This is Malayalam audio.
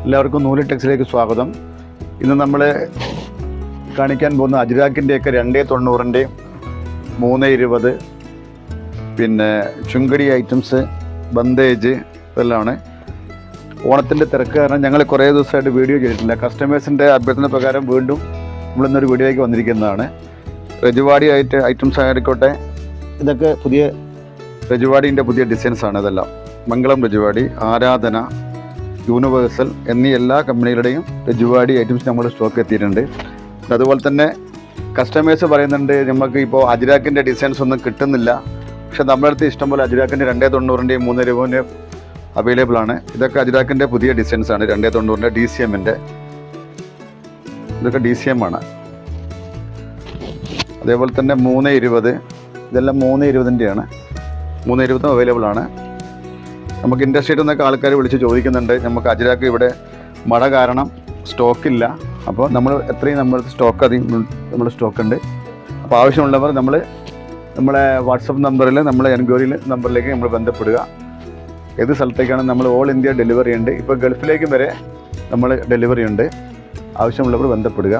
എല്ലാവർക്കും നൂല് ടെക്സിലേക്ക് സ്വാഗതം. ഇന്ന് നമ്മൾ കാണിക്കാൻ പോകുന്ന അജ്രാക്കിൻ്റെയൊക്കെ 290 320 പിന്നെ ചുങ്കടി ഐറ്റംസ്, ബന്ദേജ് ഇതെല്ലാമാണ്. ഓണത്തിൻ്റെ തിരക്ക് കാരണം ഞങ്ങൾ കുറേ ദിവസമായിട്ട് വീഡിയോ ചെയ്തിട്ടില്ല. കസ്റ്റമേഴ്സിൻ്റെ അഭ്യർത്ഥന പ്രകാരം വീണ്ടും നമ്മളിന്നൊരു വീഡിയോയിലേക്ക് വന്നിരിക്കുന്നതാണ്. രജവാടി ഐറ്റംസ് ആയിക്കോട്ടെ, ഇതൊക്കെ പുതിയ രജവാടീൻ്റെ പുതിയ ഡിസൈൻസാണ്. ഇതെല്ലാം മംഗളം രജവാടി, ആരാധന, യൂണിവേഴ്സൽ എന്നീ എല്ലാ കമ്പനികളുടെയും രജവാടി ഐറ്റംസ് നമ്മൾ സ്റ്റോക്ക് എത്തിയിട്ടുണ്ട്. അതുപോലെ തന്നെ കസ്റ്റമേഴ്സ് പറയുന്നുണ്ട് നമുക്ക് ഇപ്പോൾ അജ്രാക്കിൻ്റെ ഡിസൈൻസ് ഒന്നും കിട്ടുന്നില്ല. പക്ഷേ നമ്മുടെ അടുത്ത് ഇഷ്ടംപോലെ അജ്രാക്കിൻ്റെ 290 320 അവൈലബിൾ ആണ്. ഇതൊക്കെ അജ്രാക്കിൻ്റെ പുതിയ ഡിസൈൻസാണ്. 290 DCMൻ്റെ ഇതൊക്കെ DCM ആണ്. അതേപോലെ തന്നെ 320 ഇതെല്ലാം 320ൻ്റെയാണ്. 320 അവൈലബിൾ ആണ്. നമുക്ക് ഇൻഡസ്ട്രിയിൽ നിന്നൊക്കെ ആൾക്കാർ വിളിച്ച് ചോദിക്കുന്നുണ്ട്, നമുക്ക് അജ്രാക്ക് ഇവിടെ മഴ കാരണം സ്റ്റോക്കില്ല. അപ്പോൾ നമ്മൾ എത്രയും നമ്മുടെ സ്റ്റോക്ക് നമ്മൾ സ്റ്റോക്കുണ്ട്. അപ്പോൾ ആവശ്യമുള്ളവർ നമ്മളെ വാട്സപ്പ് നമ്പറിൽ എൻക്വയറി നമ്പറിലേക്ക് നമ്മൾ ബന്ധപ്പെടുക. ഏത് സ്ഥലത്തേക്കാണ് നമ്മൾ ഓൾ ഇന്ത്യ ഡെലിവറി ഉണ്ട്. ഇപ്പോൾ ഗൾഫിലേക്കും വരെ നമ്മൾ ഡെലിവറി ഉണ്ട്. ആവശ്യമുള്ളവർ ബന്ധപ്പെടുക.